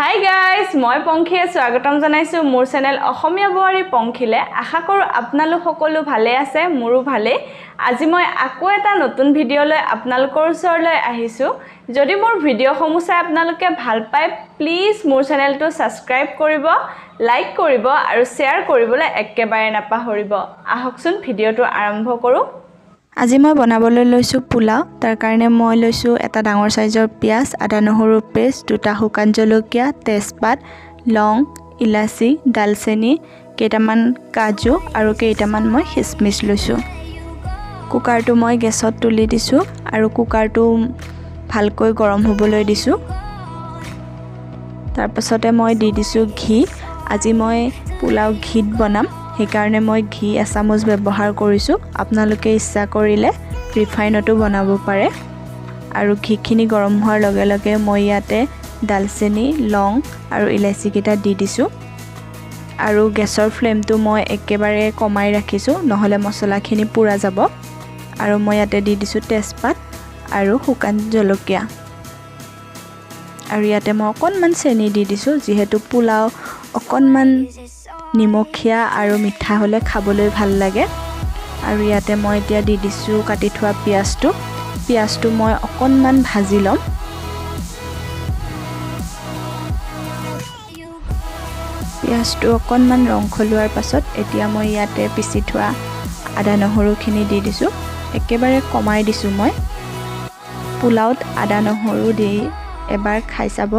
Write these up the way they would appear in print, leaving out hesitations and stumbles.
Hi guys, মই পংখিয়ে স্বাগতম জনাইছো মোৰ চেনেল অসমীয়া বোৱাৰী পংখিলে আশা কৰো আপোনালোক সকলো ভালে আছে মোৰো ভালে আজি মই আকৌ এটা নতুন ভিডিও লৈ আপোনালোকৰ ওচৰলৈ আহিছো যদি মোৰ ভিডিওসমূহ চাই আপোনালোকে ভাল পায় প্লিজ মোৰ চেনেলটো সাবস্ক্ৰাইব কৰিব লাইক কৰিব আৰু শেয়াৰ কৰিবলৈ একেবাৰে নাপাহৰিব আহকচোন ভিডিওটো আৰম্ভ কৰো আজি মই বনাবলৈ লৈছো পোলাও তাৰ কাৰণে মই লৈছো এটা ডাঙৰ সাইজৰ পিয়াজ আদা নহৰু পেষ্ট দুটা শুকান জলকীয়া তেজপাত লং ইলাচি দালচেনি কেইটামান কাজু আৰু কেইটামান মই কিচমিচ লৈছো কুকাৰটো মই গেছত তুলি দিছো আৰু কুকাৰটো ভালকৈ গৰম হ'বলৈ দিছো তাৰ পাছতে মই দি দিছো ঘি আজি মই পোলাও ঘিত বনাম সেইকাৰণে মই ঘি আসামোজ ব্যৱহাৰ কৰিছো আপোনালোকে ইচ্ছা কৰিলে ৰিফাইনটো বনাব পাৰে আৰু ঘিখিনি গৰম হোৱাৰ লগে লগে মই ইয়াতে দালচেনি লং আৰু ইলাচি কেইটা দি দিছো আৰু গেছৰ ফ্লেমটো মই একেবাৰে কমাই ৰাখিছো নহলে মছলাখিনি পুৰা যাব আৰু মই ইয়াতে দি দিছো তেজপাত আৰু শুকান জলকীয়া আৰু ইয়াতে মই অকণমান চেনি দি দিছো যিহেতু পোলাও অকণমান নিমখীয়া আৰু মিঠা হলে খাবলৈ ভাল লাগে আৰু ইয়াতে মই এতিয়া দি দিছো কাটি থোৱা পিয়াজটো মই অকণমান ভাজি লম পিয়াজটো অকণমান ৰং খলোৱাৰ পাছত এতিয়া মই ইয়াতে পিচি থোৱা আদা নহৰুখিনি দি দিছো একেবাৰে কমাই দিছো মই পোলাওত আদা নহৰু দি এবাৰ খাই চাব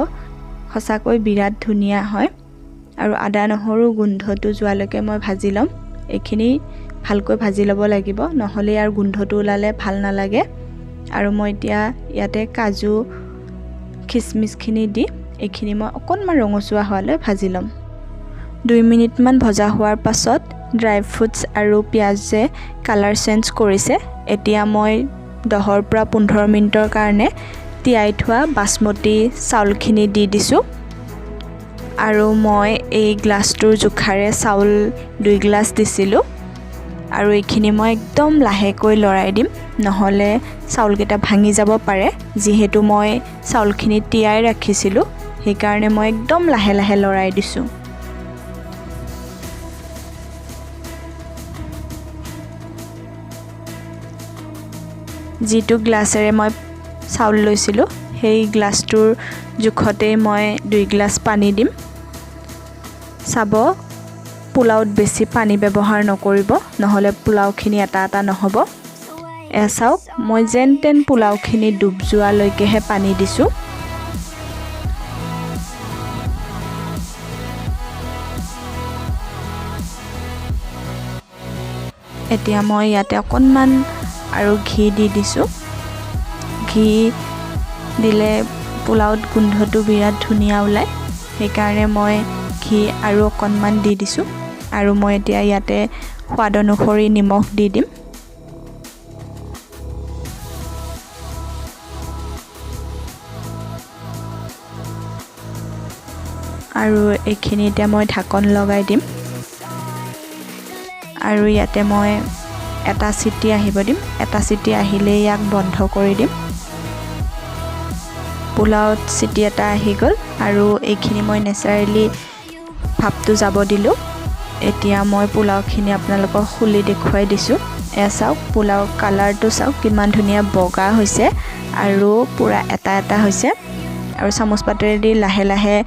সঁচাকৈ বিৰাট ধুনীয়া হয় আৰু আদা নহৰু গোন্ধটো যোৱালৈকে মই ভাজি লম এইখিনি ভালকৈ ভাজি ল'ব লাগিব নহলে ইয়াৰ গোন্ধটো ওলালে ভাল নালাগে আৰু মই এতিয়া ইয়াতে কাজু কিচমিচখিনি দি এইখিনি মই অকণমান ৰঙচুৱা হোৱালৈ ভাজি লম 2 মিনিট মান ভজা হোৱাৰ পাছত ড্ৰাই ফ্ৰুটছ আৰু পিয়াজে কালাৰ চেঞ্জ কৰিছে এতিয়া মই 10 পৰা 15 মিনিটৰ কাৰণে তিয়াই থোৱা বাসমতি চাউলখিনি দি দিছো আৰু মই এই গ্লাছটোৰ জোখাৰে চাউল 2 গ্লাছ দিছিলো আৰু এইখিনি মই একদম লাহেকৈ লৰাই দিম নহলে চাউলকেইটা ভাঙি যাব পাৰে যিহেতু মই চাউলখিনি তিয়াই ৰাখিছিলো সেইকাৰণে মই একদম লাহে লাহে লৰাই দিছো যিটো গ্লাছেৰে মই চাউল লৈছিলো সেই গ্লাছটোৰ জোখতে মই 2 গ্লাছ পানী দিম চাব পোলাওত বেছি পানী ব্যৱহাৰ নকৰিব নহলে পোলাওখিনি এটা নহব এসাওক মই যেনতেন পোলাওখিনি ডুব যোৱালৈকেহে পানী দিছো এতিয়া মই ইয়াতে অকণমান আৰু ঘি দি দিছো ঘি দিলে পোলাওত গোন্ধটো বিৰাট ধুনীয়া ওলায় সেইকাৰণে মই ঘি আৰু অকণমান দি দিছো আৰু মই এতিয়া ইয়াতে সোৱাদ অনুসৰি নিমখ দি দিম আৰু এইখিনি এতিয়া মই ঢাকন লগাই দিম আৰু ইয়াতে মই এটা চিটি আহিব দিম এটা চিটি আহিলে ইয়াক বন্ধ কৰি দিম পোলাওত চিটি এটা আহি গ'ল আৰু এইখিনি মই নেচাৰেলি ভাপটো যাব দিলো এতিয়া মই পোলাওখিনি আপোনালোকক খুলি দেখুৱাই দিছো চাওক পোলাও কালাৰটো চাওক কিমান ধুনীয়া বগা হৈছে আৰু পুৰা এটা হৈছে আৰু চামুচ পাতেৰে লাহে লাহে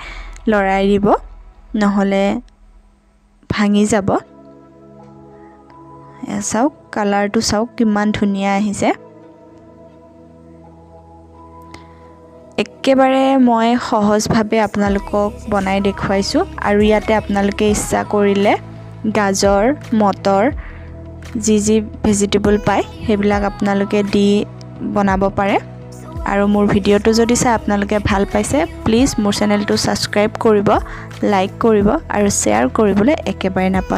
লৰাই দিব নহলে ভাঙি যাব চাওক কালাৰটো চাওক কিমান ধুনীয়া আহিছে একেবাৰে মই সহজভাৱে আপোনালোকক বনাই দেখুৱাইছো আৰু ইয়াতে আপোনালোকে ইচ্ছা কৰিলে গাজৰ মটৰ যি ভেজিটেবল পায় সেইবিলাক আপোনালোকে দি বনাব পাৰে আৰু মোৰ ভিডিওটো যদি চাই আপোনালোকে ভাল পাইছে প্লিজ মোৰ চেনেলটো সাবস্ক্ৰাইব কৰিব লাইক কৰিব আৰু শ্বেয়াৰ কৰিবলৈ একেবাৰে নাপাহৰিব